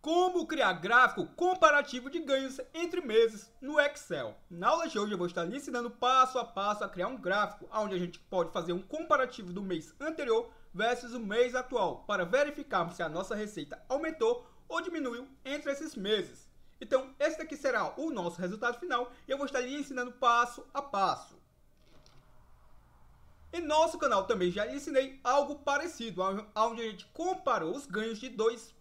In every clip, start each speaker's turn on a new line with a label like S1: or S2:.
S1: Como criar gráfico comparativo de ganhos entre meses no Excel. Na aula de hoje eu vou estar lhe ensinando passo a passo a criar um gráfico onde a gente pode fazer um comparativo do mês anterior versus o mês atual para verificarmos se a nossa receita aumentou ou diminuiu entre esses meses. Então esse daqui será o nosso resultado final e eu vou estar lhe ensinando passo a passo. Em nosso canal também já lhe ensinei algo parecido, onde a gente comparou os ganhos de dois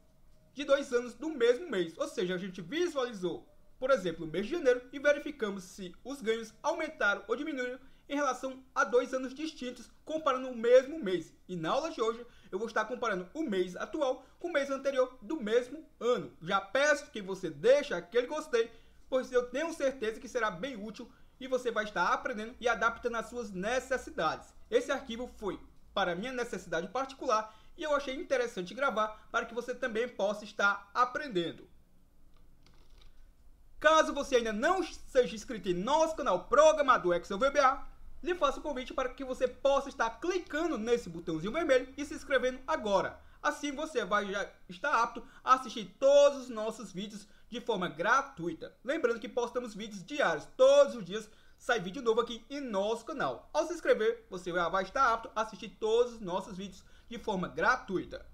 S1: anos do mesmo mês. Ou seja, a gente visualizou, por exemplo, o mês de janeiro e verificamos se os ganhos aumentaram ou diminuíram em relação a 2 anos distintos, comparando o mesmo mês. E na aula de hoje eu vou estar comparando o mês atual com o mês anterior do mesmo ano. Já peço que você deixe aquele gostei, pois eu tenho certeza que será bem útil e você vai estar aprendendo e adaptando às suas necessidades. Esse arquivo foi para minha necessidade particular e eu achei interessante gravar para que você também possa estar aprendendo. Caso você ainda não seja inscrito em nosso canal Programador Excel VBA, lhe faço o convite para que você possa estar clicando nesse botãozinho vermelho e se inscrevendo agora. Assim você vai já estar apto a assistir todos os nossos vídeos de forma gratuita. Lembrando que postamos vídeos diários, todos os dias sai vídeo novo aqui em nosso canal. Ao se inscrever, você já vai estar apto a assistir todos os nossos vídeos de forma gratuita.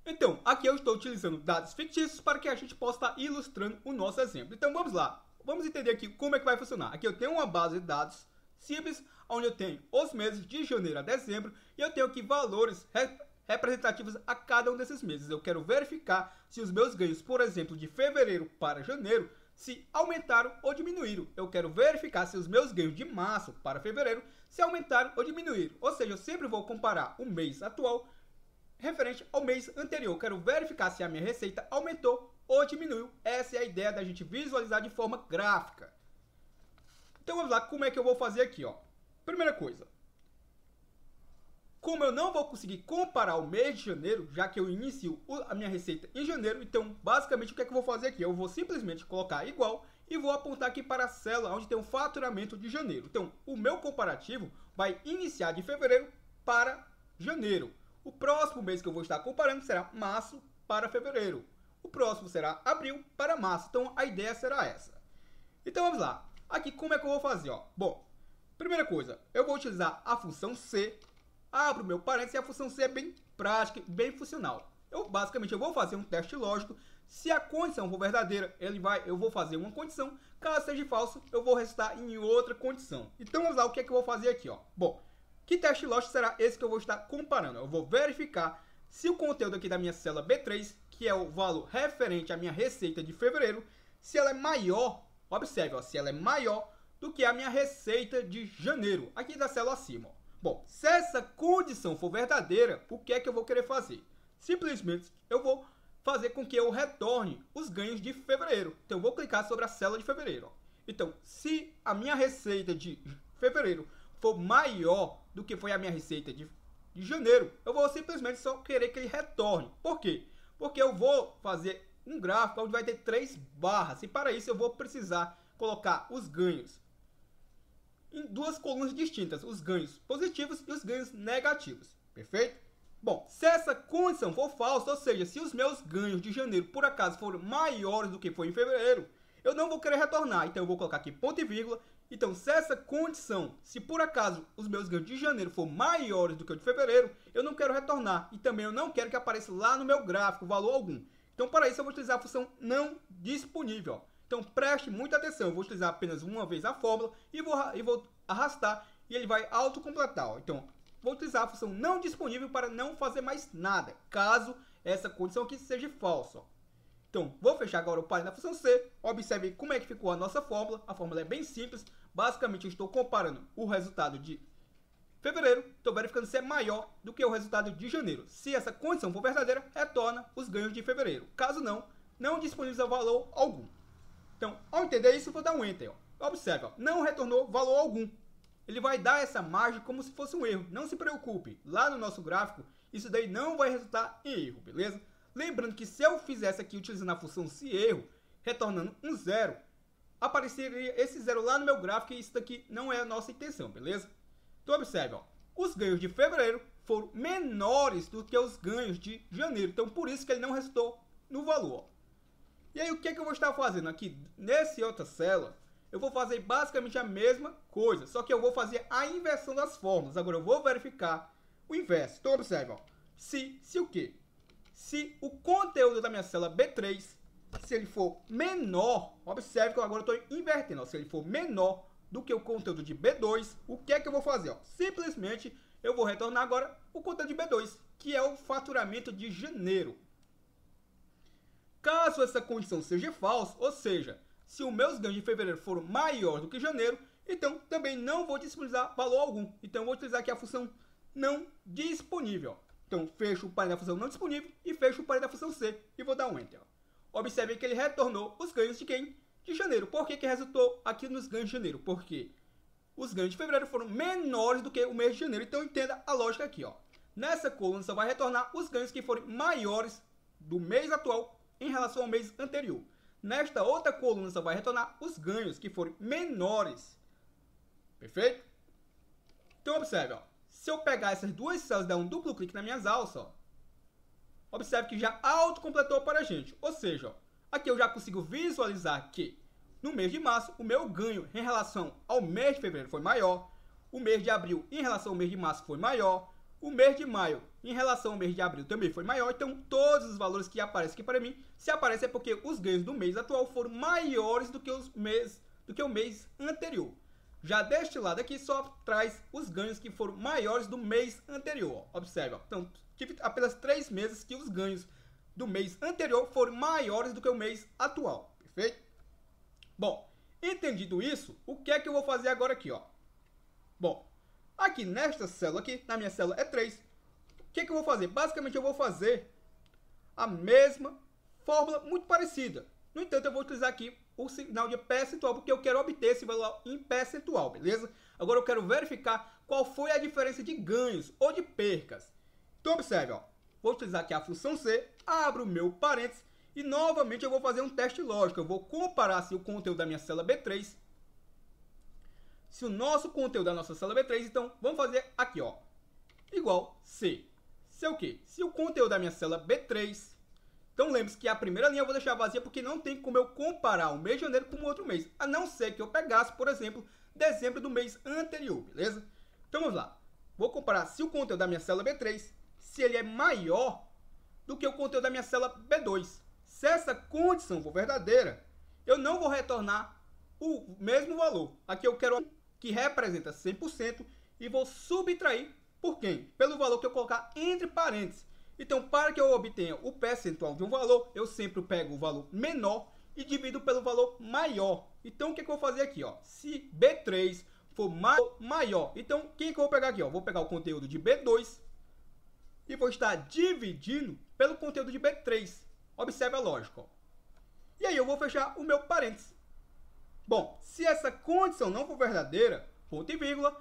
S1: Então, aqui eu estou utilizando dados fictícios para que a gente possa estar ilustrando o nosso exemplo. Então vamos lá, vamos entender aqui como é que vai funcionar. Aqui eu tenho uma base de dados simples, onde eu tenho os meses de janeiro a dezembro e eu tenho aqui valores representativos a cada um desses meses. Eu quero verificar se os meus ganhos, por exemplo, de fevereiro para janeiro, se aumentaram ou diminuíram. Eu quero verificar se os meus ganhos de março para fevereiro se aumentaram ou diminuíram. Ou seja, eu sempre vou comparar o mês atual referente ao mês anterior. Eu quero verificar se a minha receita aumentou ou diminuiu. Essa é a ideia da gente visualizar de forma gráfica. Então vamos lá, como é que eu vou fazer aqui, ó. Primeira coisa, como eu não vou conseguir comparar o mês de janeiro, já que eu inicio a minha receita em janeiro, então basicamente o que é que eu vou fazer aqui? Eu vou simplesmente colocar igual e vou apontar aqui para a célula onde tem o faturamento de janeiro. Então o meu comparativo vai iniciar de fevereiro para janeiro. O próximo mês que eu vou estar comparando será março para fevereiro. O próximo será abril para março. Então a ideia será essa. Então vamos lá. Aqui como é que eu vou fazer? Ó? Bom, primeira coisa, eu vou utilizar a função C. Abro meu parênteses e a função C é bem prática, bem funcional. Basicamente eu vou fazer um teste lógico. Se a condição for verdadeira, eu vou fazer uma condição. Caso seja falso, eu vou restar em outra condição. Então vamos lá, o que é que eu vou fazer aqui, ó? Bom, que teste lógico será esse que eu vou estar comparando? Eu vou verificar se o conteúdo aqui da minha célula B3, que é o valor referente à minha receita de fevereiro, se ela é maior, observe, ó, se ela é maior do que a minha receita de janeiro, aqui da célula acima, ó. Bom, se essa condição for verdadeira, o que é que eu vou querer fazer? Simplesmente eu vou fazer com que eu retorne os ganhos de fevereiro. Então eu vou clicar sobre a célula de fevereiro, ó. Então, se a minha receita de fevereiro for maior do que foi a minha receita de janeiro, eu vou simplesmente só querer que ele retorne. Por quê? Porque eu vou fazer um gráfico onde vai ter 3 barras. E para isso eu vou precisar colocar os ganhos em 2 colunas distintas, os ganhos positivos e os ganhos negativos. Perfeito? Bom, se essa condição for falsa, ou seja, se os meus ganhos de janeiro por acaso forem maiores do que foi em fevereiro, eu não vou querer retornar. Então eu vou colocar aqui ponto e vírgula. Então, se essa condição, se por acaso os meus ganhos de janeiro for maiores do que o de fevereiro, eu não quero retornar. E também eu não quero que apareça lá no meu gráfico valor algum. Então, para isso eu vou utilizar a função não disponível, ó. Então preste muita atenção, eu vou utilizar apenas uma vez a fórmula e vou arrastar e ele vai autocompletar. Então vou utilizar a função não disponível para não fazer mais nada, caso essa condição aqui seja falsa. Então vou fechar agora o parênteses da função C, observe como é que ficou a nossa fórmula. A fórmula é bem simples, basicamente eu estou comparando o resultado de fevereiro, estou verificando se é maior do que o resultado de janeiro. Se essa condição for verdadeira, retorna os ganhos de fevereiro. Caso não, não disponibiliza valor algum. Então, ao entender isso, eu vou dar um Enter. Ó. Observe, ó, não retornou valor algum. Ele vai dar essa margem como se fosse um erro. Não se preocupe, lá no nosso gráfico, isso daí não vai resultar em erro, beleza? Lembrando que se eu fizesse aqui utilizando a função se erro, retornando um zero, apareceria esse zero lá no meu gráfico e isso daqui não é a nossa intenção, beleza? Então observe, ó, os ganhos de fevereiro foram menores do que os ganhos de janeiro. Então, por isso que ele não resultou no valor. E aí, o que é que eu vou estar fazendo aqui? Nessa outra célula, eu vou fazer basicamente a mesma coisa, só que eu vou fazer a inversão das fórmulas. Agora, eu vou verificar o inverso. Então, observe, ó. Se o quê? Se o conteúdo da minha célula B3, se ele for menor, observe que eu agora estou invertendo, ó. Se ele for menor do que o conteúdo de B2, o que é que eu vou fazer? Ó? Simplesmente eu vou retornar agora o conteúdo de B2, que é o faturamento de janeiro. Caso essa condição seja falsa, ou seja, se os meus ganhos de fevereiro foram maiores do que janeiro, então também não vou disponibilizar valor algum. Então eu vou utilizar aqui a função não disponível. Então fecho o parênteses da função não disponível e fecho o parênteses da função C e vou dar um Enter. Observe que ele retornou os ganhos de quem? De janeiro. Por que resultou aqui nos ganhos de janeiro? Porque os ganhos de fevereiro foram menores do que o mês de janeiro. Então entenda a lógica aqui, ó. Nessa coluna só vai retornar os ganhos que forem maiores do mês atual em relação ao mês anterior. Nesta outra coluna só vai retornar os ganhos que forem menores. Perfeito? Então observe, ó. Se eu pegar essas duas células e dar um duplo clique nas minhas alças, ó, observe que já autocompletou para a gente. Ou seja, ó, aqui eu já consigo visualizar que no mês de março o meu ganho em relação ao mês de fevereiro foi maior. O mês de abril em relação ao mês de março foi maior. O mês de maio em relação ao mês de abril também foi maior. Então todos os valores que aparecem aqui para mim, se aparecem é porque os ganhos do mês atual foram maiores do que o mês anterior. Já deste lado aqui só traz os ganhos que foram maiores do mês anterior. Observe, ó. Então, tive apenas 3 meses que os ganhos do mês anterior foram maiores do que o mês atual. Perfeito? Bom, entendido isso, o que é que eu vou fazer agora aqui, ó? Bom, aqui nesta célula aqui, na minha célula E3, o que é que eu vou fazer? Basicamente eu vou fazer a mesma fórmula muito parecida. No entanto, eu vou utilizar aqui o sinal de percentual, porque eu quero obter esse valor em percentual, beleza? Agora eu quero verificar qual foi a diferença de ganhos ou de percas. Então observe, ó. Vou utilizar aqui a função C, abro o meu parênteses e novamente eu vou fazer um teste lógico. Eu vou comparar se o conteúdo da minha célula B3, se o nosso conteúdo da nossa célula B3, então vamos fazer aqui, ó, igual C. Se é o quê? Se o conteúdo da minha célula B3, então lembre-se que a primeira linha eu vou deixar vazia porque não tem como eu comparar o mês de janeiro com o outro mês, a não ser que eu pegasse, por exemplo, dezembro do mês anterior, beleza? Então vamos lá. Vou comparar se o conteúdo da minha célula B3, se ele é maior do que o conteúdo da minha célula B2. Se essa condição for verdadeira, eu não vou retornar o mesmo valor. Aqui eu quero que representa 100% e vou subtrair por quem? Pelo valor que eu colocar entre parênteses. Então, para que eu obtenha o percentual de um valor, eu sempre pego o valor menor e divido pelo valor maior. Então, o que eu vou fazer aqui? Ó? Se B3 for maior, então, o que eu vou pegar aqui? Ó? Vou pegar o conteúdo de B2 e vou estar dividindo pelo conteúdo de B3. Observe a lógica. Ó. E aí, eu vou fechar o meu parênteses. Bom, se essa condição não for verdadeira, ponto e vírgula,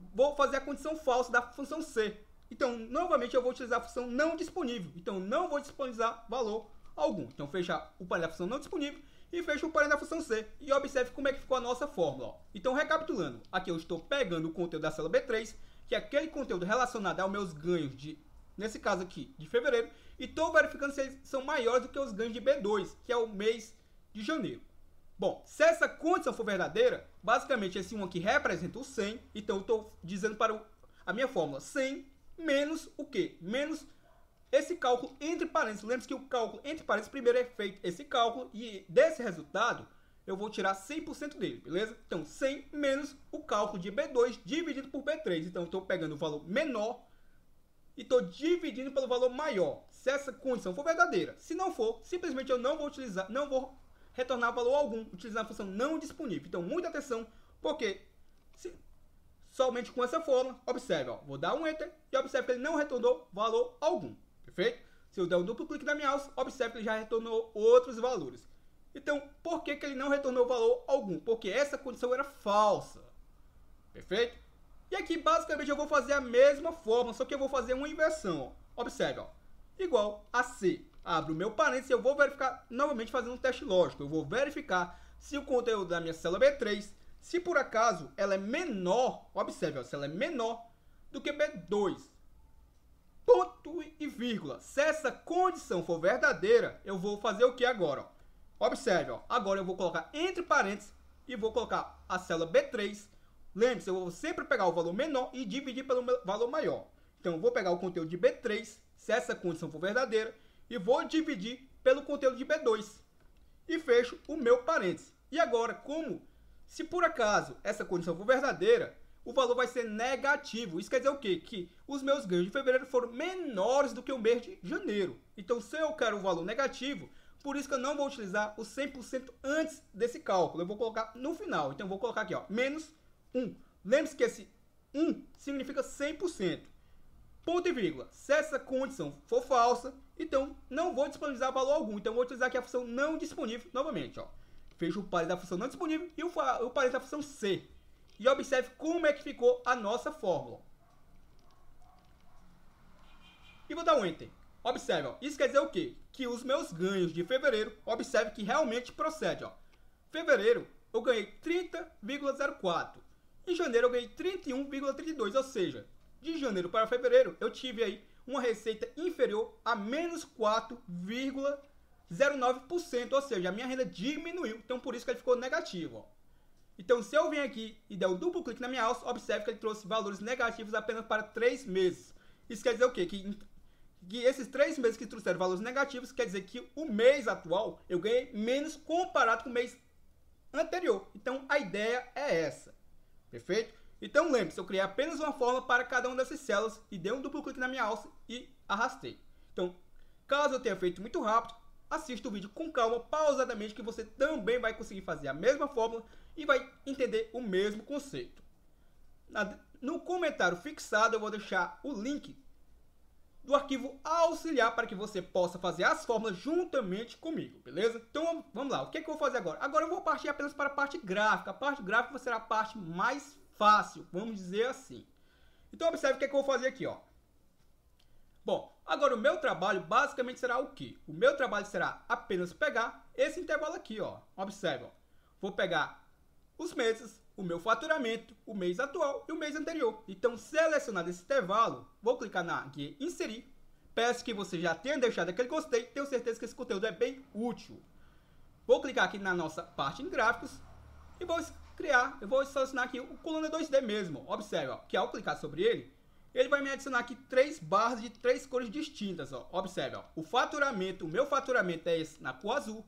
S1: vou fazer a condição falsa da função C. Então, novamente, eu vou utilizar a função não disponível. Então, não vou disponibilizar valor algum. Então, fechar o parênteses da função não disponível e fecho o parênteses da função C. E observe como é que ficou a nossa fórmula. Ó. Então, recapitulando, aqui eu estou pegando o conteúdo da célula B3, que é aquele conteúdo relacionado aos meus ganhos de, nesse caso aqui, de fevereiro, e estou verificando se eles são maiores do que os ganhos de B2, que é o mês de janeiro. Bom, se essa condição for verdadeira, basicamente esse 1 aqui representa o 100, então eu estou dizendo para a minha fórmula 100 menos o quê? Menos esse cálculo entre parênteses. Lembre-se que o cálculo entre parênteses primeiro é feito esse cálculo e desse resultado eu vou tirar 100% dele, beleza? Então 100 menos o cálculo de B2 dividido por B3. Então eu estou pegando o valor menor e estou dividindo pelo valor maior. Se essa condição for verdadeira. Se não for, simplesmente eu não vou utilizar, não vou retornar valor algum, utilizando a função não disponível. Então muita atenção, porque somente com essa fórmula, observe, ó, vou dar um Enter e observe que ele não retornou valor algum, perfeito? Se eu der um duplo clique na minha alça, observe que ele já retornou outros valores. Então, por que ele não retornou valor algum? Porque essa condição era falsa, perfeito? E aqui, basicamente, eu vou fazer a mesma fórmula, só que eu vou fazer uma inversão, ó. Observe, ó, igual a C. Abro o meu parênteses e eu vou verificar, novamente fazendo um teste lógico. Eu vou verificar se o conteúdo da minha célula B3, se por acaso ela é menor, observe, ó, se ela é menor do que B2. vírgula. Se essa condição for verdadeira, eu vou fazer o que agora? Ó? Observe, ó. Agora eu vou colocar entre parênteses e vou colocar a célula B3. Lembre-se, eu vou sempre pegar o valor menor e dividir pelo valor maior. Então, eu vou pegar o conteúdo de B3, se essa condição for verdadeira, e vou dividir pelo conteúdo de B2. E fecho o meu parênteses. E agora, como se por acaso essa condição for verdadeira, o valor vai ser negativo. Isso quer dizer o quê? Que os meus ganhos de fevereiro foram menores do que o mês de janeiro. Então, se eu quero o valor negativo, por isso que eu não vou utilizar o 100% antes desse cálculo. Eu vou colocar no final. Então, eu vou colocar aqui, ó, menos 1. Lembre-se que esse 1 significa 100%. Ponto e vírgula. Se essa condição for falsa, então não vou disponibilizar valor algum. Então, eu vou utilizar aqui a função não disponível novamente, ó. Fecho o parênteses da função não disponível e o parênteses da função C. E observe como é que ficou a nossa fórmula. E vou dar um Enter. Observe, ó. Isso quer dizer o quê? Que os meus ganhos de fevereiro, observe que realmente procede, ó. Fevereiro, eu ganhei 30,04. Em janeiro, eu ganhei 31,32. Ou seja, de janeiro para fevereiro, eu tive aí uma receita inferior a menos 4,09%. Ou seja, a minha renda diminuiu. Então, por isso que ele ficou negativo, ó. Então, se eu vim aqui e der um duplo clique na minha alça, observe que ele trouxe valores negativos apenas para 3 meses. Isso quer dizer o quê? Que esses 3 meses que trouxeram valores negativos, quer dizer que o mês atual eu ganhei menos comparado com o mês anterior. Então, a ideia é essa. Perfeito? Então, lembre-se, eu criei apenas uma fórmula para cada uma dessas células e dei um duplo clique na minha alça e arrastei. Então, caso eu tenha feito muito rápido, assista o vídeo com calma, pausadamente, que você também vai conseguir fazer a mesma fórmula e vai entender o mesmo conceito. No comentário fixado eu vou deixar o link do arquivo auxiliar para que você possa fazer as fórmulas juntamente comigo, beleza? Então vamos lá, o que é que eu vou fazer agora? Agora eu vou partir apenas para a parte gráfica. A parte gráfica será a parte mais fácil, vamos dizer assim. Então observe o que é que eu vou fazer aqui, ó. Bom, agora o meu trabalho basicamente será o quê? O meu trabalho será apenas pegar esse intervalo aqui, ó. Observe, ó. Vou pegar os meses, o meu faturamento, o mês atual e o mês anterior. Então, selecionado esse intervalo, vou clicar na guia Inserir. Peço que você já tenha deixado aquele gostei. Tenho certeza que esse conteúdo é bem útil. Vou clicar aqui na nossa parte em gráficos e vou criar, eu vou selecionar aqui o coluna 2D mesmo. Observe, ó, que ao clicar sobre ele, ele vai me adicionar aqui 3 barras de 3 cores distintas, ó. Observe, ó, o meu faturamento é esse na cor azul,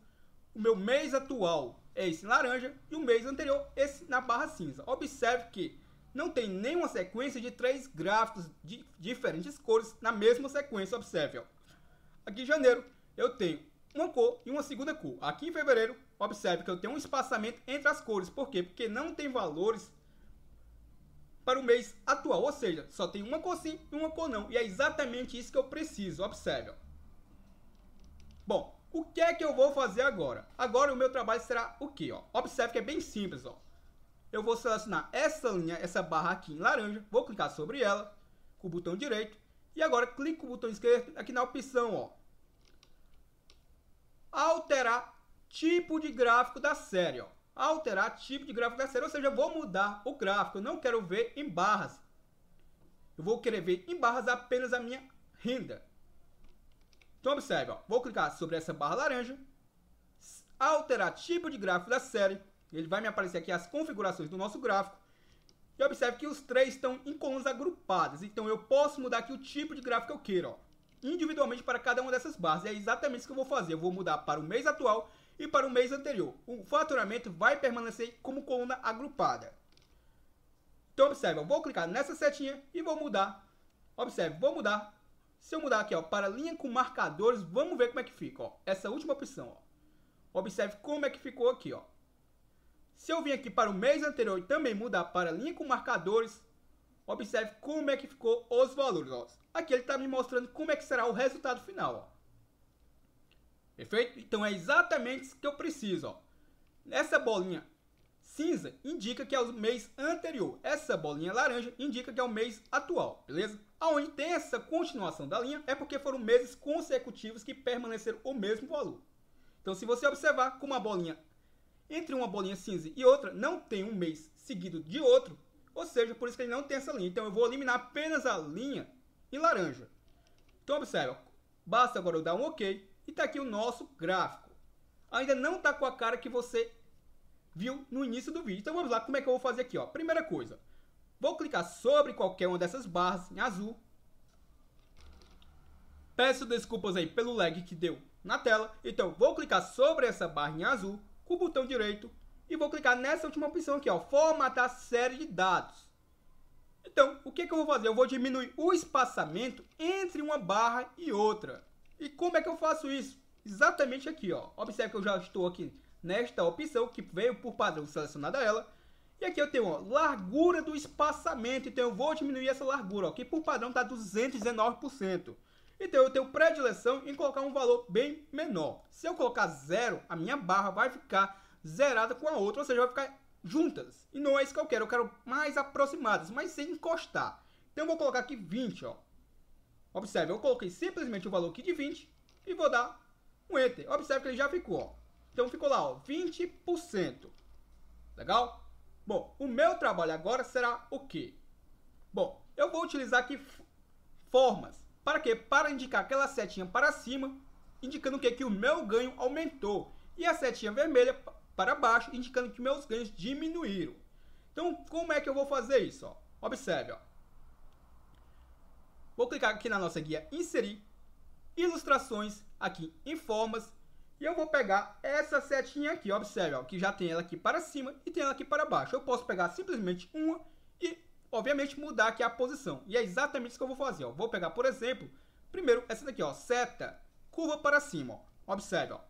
S1: o meu mês atual é esse em laranja e o mês anterior esse na barra cinza. Observe que não tem nenhuma sequência de 3 gráficos de diferentes cores na mesma sequência. Observe, ó. Aqui em janeiro eu tenho uma cor e uma segunda cor. Aqui em fevereiro, observe que eu tenho um espaçamento entre as cores. Por quê? Porque não tem valores para o mês atual, ou seja, só tem uma cor sim e uma cor não. E é exatamente isso que eu preciso. Observe, ó. Bom, o que é que eu vou fazer agora? Agora o meu trabalho será o quê? Ó? Observe que é bem simples, ó. Eu vou selecionar essa linha, essa barra aqui em laranja, vou clicar sobre ela com o botão direito e agora clico com o botão esquerdo aqui na opção, ó, alterar tipo de gráfico da série, ó. Alterar tipo de gráfico da série, ou seja, eu vou mudar o gráfico, eu não quero ver em barras. Eu vou querer ver em barras apenas a minha renda. Então observe, ó, vou clicar sobre essa barra laranja, alterar tipo de gráfico da série, ele vai me aparecer aqui as configurações do nosso gráfico, e observe que os 3 estão em colunas agrupadas, então eu posso mudar aqui o tipo de gráfico que eu queira, ó, individualmente para cada uma dessas barras, e é exatamente isso que eu vou fazer, eu vou mudar para o mês atual e para o mês anterior. O faturamento vai permanecer como coluna agrupada. Então observe, eu vou clicar nessa setinha e vou mudar, observe, vou mudar. Se eu mudar aqui, ó, para linha com marcadores, vamos ver como é que fica, ó. Essa última opção, ó. Observe como é que ficou aqui, ó. Se eu vir aqui para o mês anterior e também mudar para linha com marcadores, observe como é que ficou os valores, ó. Aqui ele está me mostrando como é que será o resultado final, ó. Perfeito? Então é exatamente isso que eu preciso, ó. Essa bolinha cinza indica que é o mês anterior. Essa bolinha laranja indica que é o mês atual, beleza? Aonde tem essa continuação da linha é porque foram meses consecutivos que permaneceram o mesmo valor. Então, se você observar como a bolinha, entre uma bolinha cinza e outra, não tem um mês seguido de outro, ou seja, por isso que ele não tem essa linha. Então, eu vou eliminar apenas a linha em laranja. Então observe, basta agora eu dar um OK e está aqui o nosso gráfico. Ainda não está com a cara que você viu no início do vídeo. Então vamos lá, como é que eu vou fazer aqui, ó? Primeira coisa, vou clicar sobre qualquer uma dessas barras em azul. Peço desculpas aí pelo lag que deu na tela. Então vou clicar sobre essa barra em azul com o botão direito e vou clicar nessa última opção aqui, ó, formatar série de dados. Então, o que eu vou fazer? Eu vou diminuir o espaçamento entre uma barra e outra. E como é que eu faço isso? Exatamente aqui, ó. Observe que eu já estou aqui nesta opção que veio por padrão selecionada ela. E aqui eu tenho, ó, largura do espaçamento. Então eu vou diminuir essa largura, ó, que por padrão está 219%. Então eu tenho predileção em colocar um valor bem menor. Se eu colocar 0, a minha barra vai ficar zerada com a outra, ou seja, vai ficar juntas. E não é isso que eu quero mais aproximadas, mas sem encostar. Então eu vou colocar aqui 20, ó. Observe, eu coloquei simplesmente o valor aqui de 20 e vou dar um Enter. Observe que ele já ficou, ó. Então ficou lá, ó, 20%. Legal? Bom, o meu trabalho agora será o quê? Bom, eu vou utilizar aqui formas. Para quê? Para indicar aquela setinha para cima, indicando o quê? Que o meu ganho aumentou. E a setinha vermelha para baixo, indicando que meus ganhos diminuíram. Então, como é que eu vou fazer isso? Ó? Observe, ó. Vou clicar aqui na nossa guia Inserir, Ilustrações, aqui em Formas, e eu vou pegar essa setinha aqui, observe, ó, que já tem ela aqui para cima e tem ela aqui para baixo. Eu posso pegar simplesmente uma e, obviamente, mudar aqui a posição. E é exatamente isso que eu vou fazer, ó. Vou pegar, por exemplo, primeiro essa daqui, ó, seta, curva para cima, ó. Observe, ó.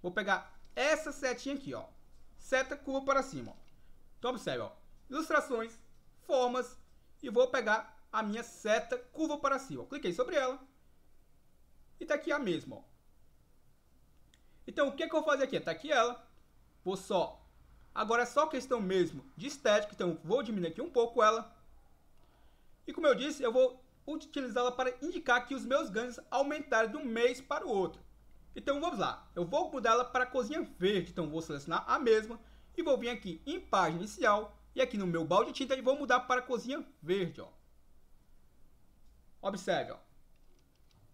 S1: Vou pegar essa setinha aqui, ó, seta, curva para cima, ó. Então observe, ó, ilustrações, formas, e vou pegar a minha seta, curva para cima. Cliquei sobre ela e tá aqui a mesma, ó. Então o que eu vou fazer aqui? Tá aqui ela, vou só, agora é só questão mesmo de estética, então vou diminuir aqui um pouco ela. E como eu disse, eu vou utilizá-la para indicar que os meus ganhos aumentaram de um mês para o outro. Então vamos lá, eu vou mudar ela para a corzinha verde, então vou selecionar a mesma e vou vir aqui em página inicial e aqui no meu balde de tinta e vou mudar para a corzinha verde, ó. Observe, ó.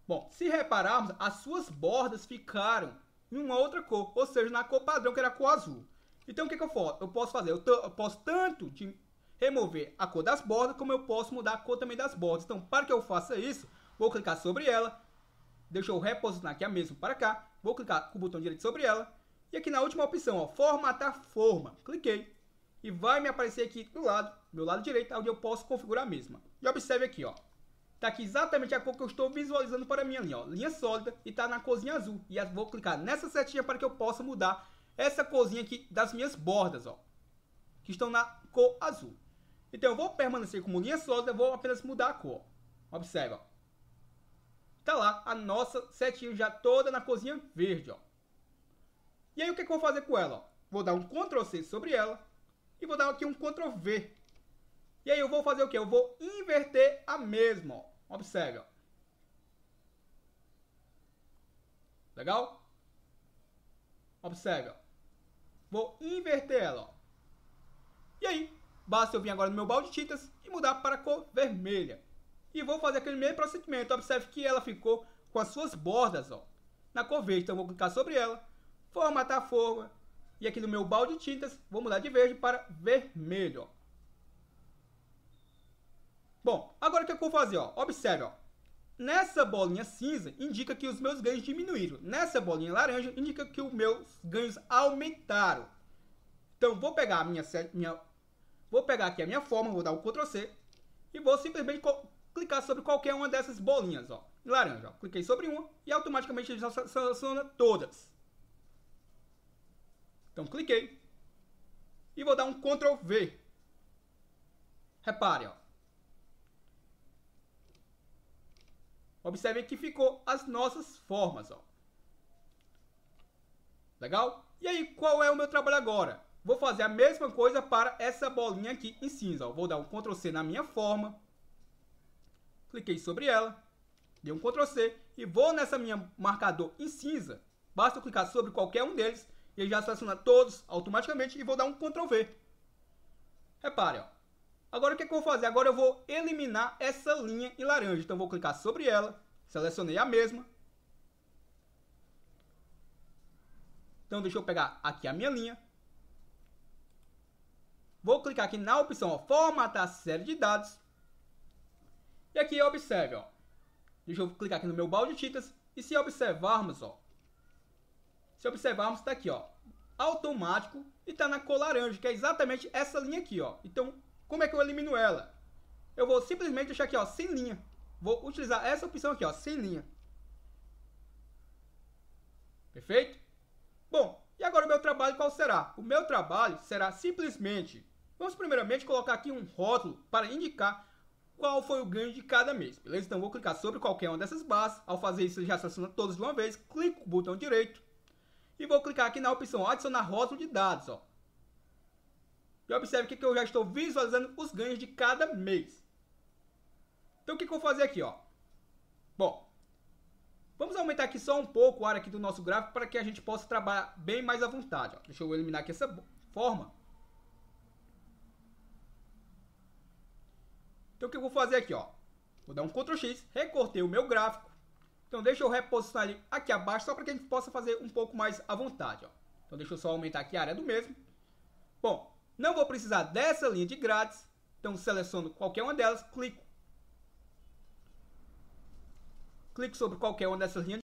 S1: Bom, se repararmos, as suas bordas ficaram em uma outra cor, ou seja, na cor padrão que era a cor azul. Então o que eu posso fazer? Eu posso tanto remover a cor das bordas, como eu posso mudar a cor também das bordas. Então para que eu faça isso, vou clicar sobre ela. Deixa eu reposicionar aqui a mesma para cá. Vou clicar com o botão direito sobre ela. E aqui na última opção, ó, formatar forma. Cliquei. E vai me aparecer aqui do lado, meu lado direito, onde eu posso configurar a mesma. E observe aqui, ó. Tá aqui exatamente a cor que eu estou visualizando para mim ali, ó. Linha sólida e tá na corzinha azul. E vou clicar nessa setinha para que eu possa mudar essa corzinha aqui das minhas bordas, ó. Que estão na cor azul. Então eu vou permanecer como linha sólida, vou apenas mudar a cor. Observe, ó. Tá lá a nossa setinha já toda na corzinha verde, ó. E aí o que eu vou fazer com ela, ó? Vou dar um Ctrl C sobre ela e vou dar aqui um Ctrl V. E aí eu vou fazer o que? Eu vou inverter a mesma, ó. Observe, ó. Legal? Observe, ó. Vou inverter ela, ó. E aí, basta eu vir agora no meu balde de tintas e mudar para a cor vermelha. E vou fazer aquele mesmo procedimento. Observe que ela ficou com as suas bordas, ó, na cor verde. Então eu vou clicar sobre ela, formatar a forma. E aqui no meu balde de tintas, vou mudar de verde para vermelho, ó. Bom, agora o que eu vou fazer, ó? Observe, ó. Nessa bolinha cinza, indica que os meus ganhos diminuíram. Nessa bolinha laranja, indica que os meus ganhos aumentaram. Então, vou pegar vou pegar aqui a minha forma, vou dar o Ctrl C e vou simplesmente clicar sobre qualquer uma dessas bolinhas, ó, laranja, ó. Cliquei sobre uma e automaticamente ele já seleciona todas. Então, cliquei e vou dar um Ctrl V. Repare, ó. Observe que ficou as nossas formas, ó. Legal? E aí, qual é o meu trabalho agora? Vou fazer a mesma coisa para essa bolinha aqui em cinza, ó. Vou dar um Ctrl C na minha forma. Cliquei sobre ela. Dei um Ctrl C. E vou nessa minha marcador em cinza. Basta eu clicar sobre qualquer um deles. E ele já seleciona todos automaticamente. E vou dar um Ctrl V. Repare, ó. Agora o que eu vou fazer? Agora eu vou eliminar essa linha em laranja. Então eu vou clicar sobre ela, Selecionei a mesma. Então deixa eu pegar aqui a minha linha. Vou clicar aqui na opção, ó, formatar série de dados. E aqui observe, ó. Deixa eu clicar aqui no meu balde de tintas. E se observarmos, ó. Se observarmos, tá aqui, ó. Automático e tá na cor laranja, que é exatamente essa linha aqui, ó. Então, como é que eu elimino ela? Eu vou simplesmente deixar aqui, ó, sem linha. Vou utilizar essa opção aqui, ó, sem linha. Perfeito? Bom, e agora o meu trabalho qual será? O meu trabalho será simplesmente... Vamos primeiramente colocar aqui um rótulo para indicar qual foi o ganho de cada mês, beleza? Então vou clicar sobre qualquer uma dessas barras. Ao fazer isso, ele já seleciona todos de uma vez. Clico com o botão direito e vou clicar aqui na opção adicionar rótulo de dados, ó. E observe que eu já estou visualizando os ganhos de cada mês. Então o que eu vou fazer aqui, ó? Bom, vamos aumentar aqui só um pouco a área aqui do nosso gráfico para que a gente possa trabalhar bem mais à vontade, ó. Deixa eu eliminar aqui essa forma. Então o que eu vou fazer aqui, ó? Vou dar um Ctrl X, recortei o meu gráfico. Então deixa eu reposicionar ele aqui abaixo, só para que a gente possa fazer um pouco mais à vontade, ó. Então deixa eu só aumentar aqui a área do mesmo. Bom, não vou precisar dessa linha de grades. Então seleciono qualquer uma delas, clico sobre qualquer uma dessas linhas.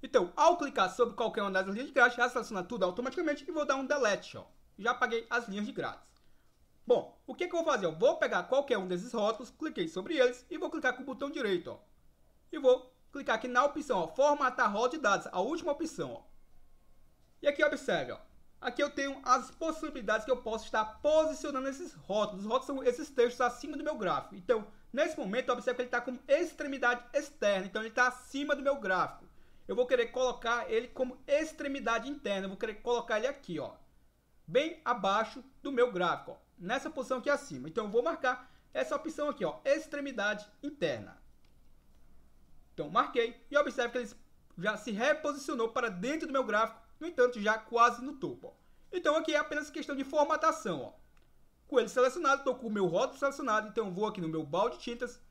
S1: Então, ao clicar sobre qualquer uma dessas linhas de grades, já seleciona tudo automaticamente e vou dar um delete, ó. Já apaguei as linhas de grades. Bom, o que eu vou fazer? Eu vou pegar qualquer um desses rótulos, cliquei sobre eles e vou clicar com o botão direito, ó. E vou clicar aqui na opção, ó, formatar rótulo de dados, a última opção, ó. E aqui observe, ó. Aqui eu tenho as possibilidades que eu posso estar posicionando esses rótulos. Os rótulos são esses textos acima do meu gráfico. Então, nesse momento, observe que ele está como extremidade externa. Então, ele está acima do meu gráfico. Eu vou querer colocar ele como extremidade interna. Eu vou querer colocar ele aqui, ó, bem abaixo do meu gráfico, ó, nessa posição aqui acima. Então, eu vou marcar essa opção aqui, ó, extremidade interna. Então, marquei e observe que ele já se reposicionou para dentro do meu gráfico. No entanto, já quase no topo, ó. Então, aqui é apenas questão de formatação, ó. Com ele selecionado, estou com o meu rótulo selecionado. Então, eu vou aqui no meu balde de tintas.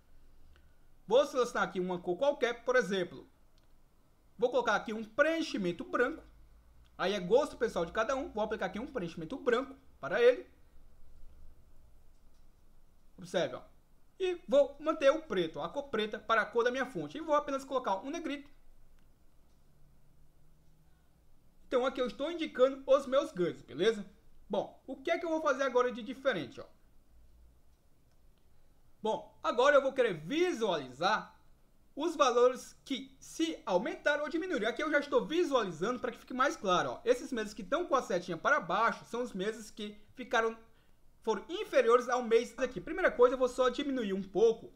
S1: Vou selecionar aqui uma cor qualquer, por exemplo. Vou colocar aqui um preenchimento branco. Aí é gosto pessoal de cada um. Vou aplicar aqui um preenchimento branco para ele. Observe, ó. E vou manter o preto, ó, a cor preta para a cor da minha fonte. E vou apenas colocar um negrito. Então aqui eu estou indicando os meus ganhos, beleza? Bom, o que é que eu vou fazer agora de diferente, ó? Bom, agora eu vou querer visualizar os valores que se aumentaram ou diminuíram. Aqui eu já estou visualizando para que fique mais claro, ó. Esses meses que estão com a setinha para baixo são os meses que foram inferiores ao mês aqui. Primeira coisa, eu vou só diminuir um pouco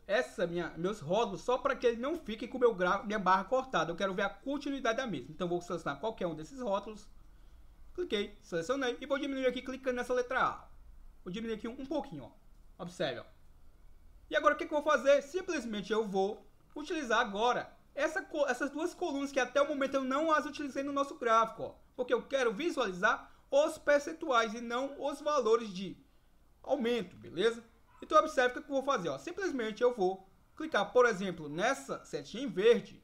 S1: meus rótulos, só para que ele não fique com minha barra cortada. Eu quero ver a continuidade da mesma. Então, vou selecionar qualquer um desses rótulos. Cliquei, selecionei e vou diminuir aqui, clicando nessa letra A. Vou diminuir aqui um pouquinho, ó. Observe, ó. E agora, o que eu vou fazer? Simplesmente eu vou utilizar agora essas duas colunas que até o momento eu não as utilizei no nosso gráfico, ó. Porque eu quero visualizar os percentuais e não os valores de aumento, beleza? Então observe o que eu vou fazer, ó. Simplesmente eu vou clicar, por exemplo, nessa setinha em verde.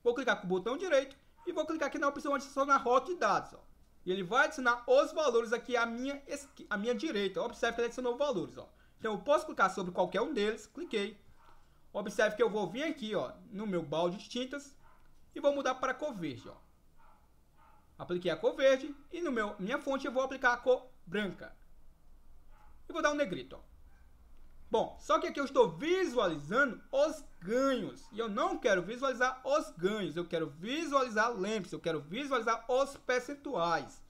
S1: Vou clicar com o botão direito e vou clicar aqui na opção adicionar rótulo de dados, ó. E ele vai adicionar os valores aqui à minha direita. Observe que ele adicionou valores, ó. Então eu posso clicar sobre qualquer um deles, cliquei. Observe que eu vou vir aqui, ó, no meu balde de tintas e vou mudar para a cor verde, ó. Apliquei a cor verde e minha fonte eu vou aplicar a cor branca. E vou dar um negrito, ó. Bom, só que aqui eu estou visualizando os ganhos. E eu não quero visualizar os ganhos. Eu quero visualizar lembre-se, eu quero visualizar os percentuais.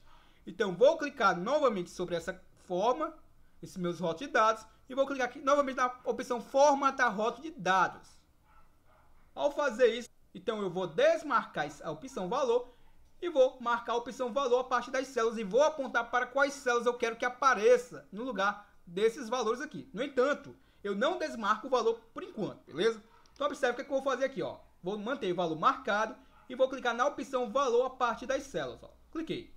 S1: Então, vou clicar novamente sobre essa forma, esses meus rótulos de dados. E vou clicar aqui novamente na opção formatar rótulo de dados. Ao fazer isso, então eu vou desmarcar a opção valor. E vou marcar a opção valor a partir das células. E vou apontar para quais células eu quero que apareça no lugar desses valores aqui. No entanto, eu não desmarco o valor por enquanto, beleza? Então observe o que eu vou fazer aqui, ó. Vou manter o valor marcado e vou clicar na opção valor a partir das células, ó. Cliquei.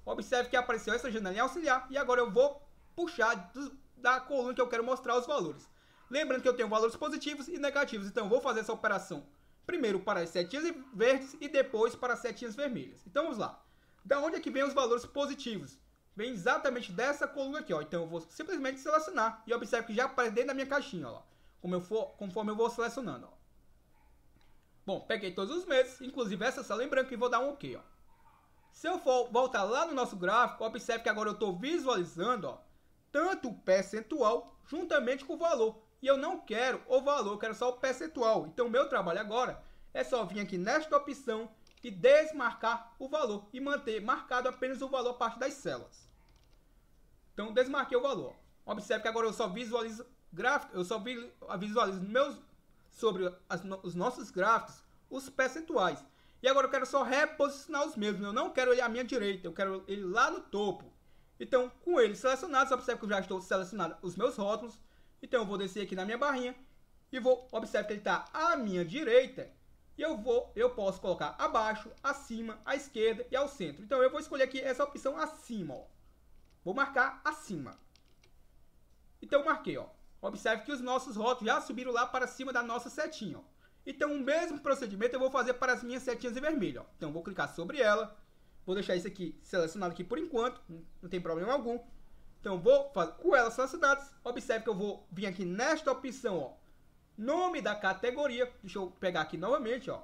S1: Observe que apareceu essa janelinha auxiliar e agora eu vou puxar da coluna que eu quero mostrar os valores. Lembrando que eu tenho valores positivos e negativos, então eu vou fazer essa operação primeiro para as setinhas verdes e depois para as setinhas vermelhas. Então vamos lá. Da onde é que vem os valores positivos? Vem exatamente dessa coluna aqui, ó. Então eu vou simplesmente selecionar e observe que já aparece dentro da minha caixinha, ó. Conforme eu vou selecionando, ó. Bom, peguei todos os meses, inclusive essa célula em branco, e vou dar um OK, ó. Se eu for voltar lá no nosso gráfico, observe que agora eu estou visualizando, ó, tanto o percentual juntamente com o valor. E eu não quero o valor, eu quero só o percentual. Então o meu trabalho agora é só vir aqui nesta opção e desmarcar o valor e manter marcado apenas o valor a partir das células. Então desmarquei o valor. Observe que agora eu só visualizo gráfico, eu só visualizo sobre os nossos gráficos os percentuais. E agora eu quero só reposicionar os mesmos. Eu não quero ele à minha direita, eu quero ele lá no topo. Então, com ele selecionado, observe que eu já estou selecionando os meus rótulos. Então eu vou descer aqui na minha barrinha e vou observar que ele está à minha direita. E eu posso colocar abaixo, acima, à esquerda e ao centro. Então eu vou escolher aqui essa opção acima, ó. Vou marcar acima. Então eu marquei, ó. Observe que os nossos rótulos já subiram lá para cima da nossa setinha, ó. Então o mesmo procedimento eu vou fazer para as minhas setinhas em vermelho, ó. Então eu vou clicar sobre ela. Vou deixar isso aqui selecionado aqui por enquanto, não tem problema algum. Então vou fazer com elas selecionadas. Observe que eu vou vir aqui nesta opção, ó, nome da categoria. Deixa eu pegar aqui novamente, ó.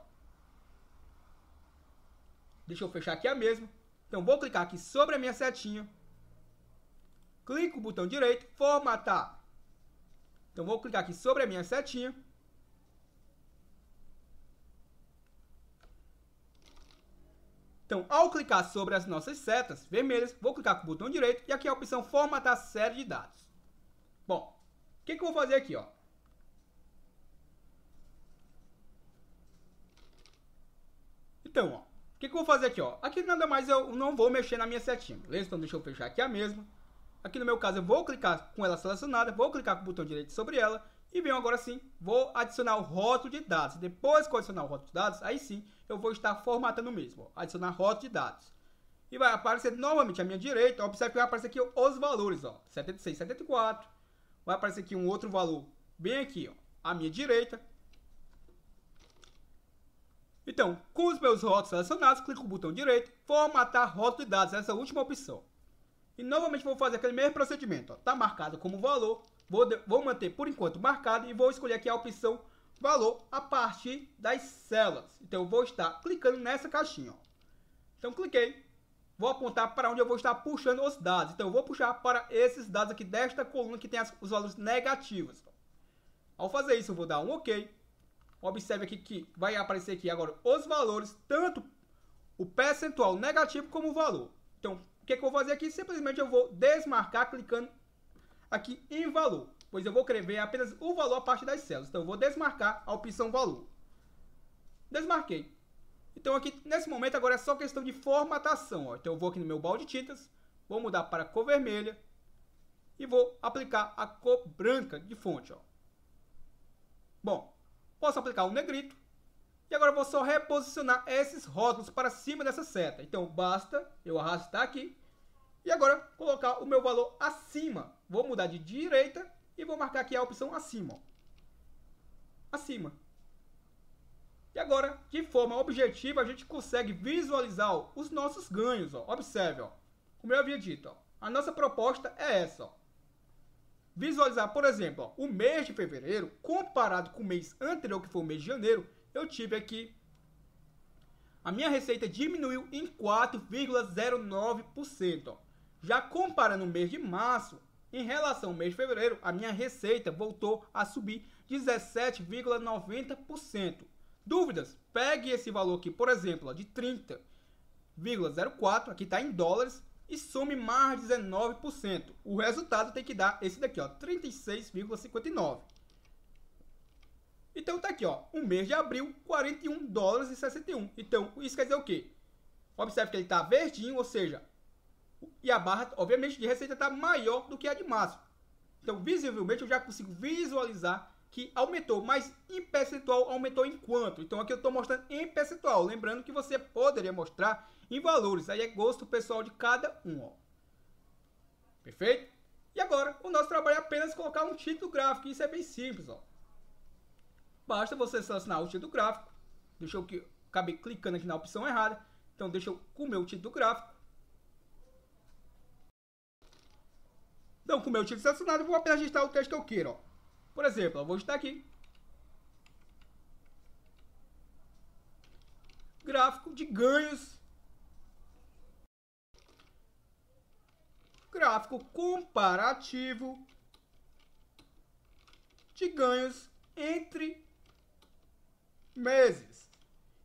S1: Deixa eu fechar aqui a mesma. Então vou clicar aqui sobre a minha setinha. Clico no botão direito, formatar. Então vou clicar aqui sobre a minha setinha. Então, ao clicar sobre as nossas setas vermelhas, vou clicar com o botão direito e aqui a opção formatar série de dados. Bom, o que eu vou fazer aqui, ó? Então, ó, o que eu vou fazer aqui, ó? Aqui nada mais eu não vou mexer na minha setinha, beleza? Então deixa eu fechar aqui a mesma. Aqui no meu caso eu vou clicar com ela selecionada, vou clicar com o botão direito sobre ela e venho agora sim, vou adicionar o rótulo de dados. Depois que eu adicionar o rótulo de dados, aí sim eu vou estar formatando mesmo, ó, adicionar rótulo de dados. E vai aparecer novamente à minha direita, observe que vai aparecer aqui os valores, ó, 76, 74. Vai aparecer aqui um outro valor bem aqui, ó, à minha direita. Então, com os meus rótulos selecionados, clico no botão direito, formatar rótulo de dados, essa última opção. E novamente vou fazer aquele mesmo procedimento, ó, tá marcado como valor, vou manter por enquanto marcado e vou escolher aqui a opção valor a partir das células. Então eu vou estar clicando nessa caixinha, ó. Então cliquei, vou apontar para onde eu vou estar puxando os dados. Então eu vou puxar para esses dados aqui desta coluna que tem os valores negativos. Ao fazer isso eu vou dar um OK. Observe aqui que vai aparecer aqui agora os valores, tanto o percentual negativo como o valor. Então o que eu vou fazer aqui? Simplesmente eu vou desmarcar clicando aqui em valor, pois eu vou querer ver apenas o valor a partir das células. Então eu vou desmarcar a opção valor. Desmarquei. Então aqui nesse momento agora é só questão de formatação, ó. Então eu vou aqui no meu balde de tintas, vou mudar para a cor vermelha e vou aplicar a cor branca de fonte, ó. Bom, posso aplicar um negrito e agora eu vou só reposicionar esses rótulos para cima dessa seta. Então basta eu arrastar aqui e agora colocar o meu valor acima. Vou mudar de direita e vou marcar aqui a opção acima, ó. Acima. E agora, de forma objetiva, a gente consegue visualizar, ó, os nossos ganhos, ó. Observe, ó. Como eu havia dito, ó, a nossa proposta é essa, ó. Visualizar, por exemplo, ó, o mês de fevereiro, comparado com o mês anterior, que foi o mês de janeiro, eu tive aqui, a minha receita diminuiu em 4,09%, ó. Já comparando o mês de março, em relação ao mês de fevereiro, a minha receita voltou a subir 17,90%. Dúvidas? Pegue esse valor aqui, por exemplo, ó, de 30,04, aqui está em dólares, e some mais 19%. O resultado tem que dar esse daqui, ó, 36,59. Então tá aqui, ó, o mês de abril, 41 dólares e 61. Então, isso quer dizer o quê? Observe que ele está verdinho, ou seja, e a barra, obviamente, de receita está maior do que a de março. Então, visivelmente, eu já consigo visualizar que aumentou, mas em percentual aumentou em quanto? Então, aqui eu estou mostrando em percentual. Lembrando que você poderia mostrar em valores. Aí é gosto pessoal de cada um, ó. Perfeito? E agora, o nosso trabalho é apenas colocar um título gráfico, isso é bem simples, ó. Basta você selecionar o título gráfico. Deixa eu que acabei clicando aqui na opção errada, então deixa eu com o meu título gráfico. Então, com o meu título selecionado, eu vou apenas digitar o texto que eu quero, ó. Por exemplo, eu vou digitar aqui: gráfico de ganhos, gráfico comparativo de ganhos entre meses.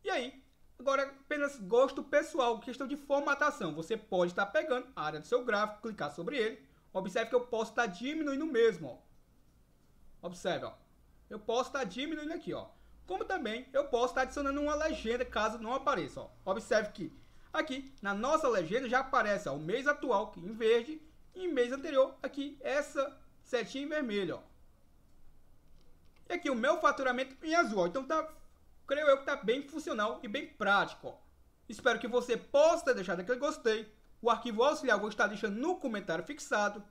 S1: E aí, agora apenas gosto pessoal, questão de formatação. Você pode estar pegando a área do seu gráfico, clicar sobre ele. Observe que eu posso estar diminuindo mesmo, ó. Observe, ó. Eu posso estar diminuindo aqui, ó. Como também eu posso estar adicionando uma legenda caso não apareça, ó. Observe que aqui na nossa legenda já aparece, ó, o mês atual aqui em verde e mês anterior aqui essa setinha em vermelho, ó. E aqui o meu faturamento em azul, ó. Então tá, creio eu que tá bem funcional e bem prático, ó. Espero que você possa ter deixado aquele gostei. O arquivo auxiliar eu vou estar deixando no comentário fixado.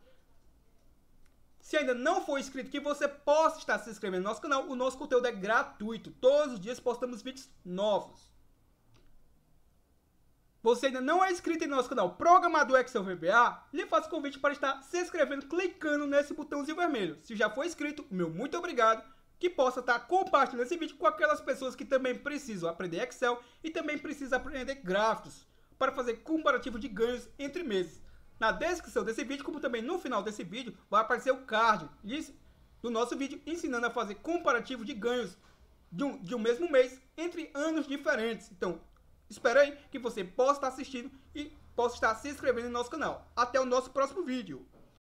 S1: Se ainda não for inscrito, que você possa estar se inscrevendo no nosso canal. O nosso conteúdo é gratuito. Todos os dias postamos vídeos novos. Você ainda não é inscrito em nosso canal Programador Excel VBA, lhe faço convite para estar se inscrevendo clicando nesse botãozinho vermelho. Se já for inscrito, meu muito obrigado. Que possa estar compartilhando esse vídeo com aquelas pessoas que também precisam aprender Excel e também precisam aprender gráficos para fazer comparativo de ganhos entre meses. Na descrição desse vídeo, como também no final desse vídeo, vai aparecer o card do nosso vídeo ensinando a fazer comparativo de ganhos de um mesmo mês entre anos diferentes. Então, espero aí que você possa estar assistindo e possa estar se inscrevendo no nosso canal. Até o nosso próximo vídeo.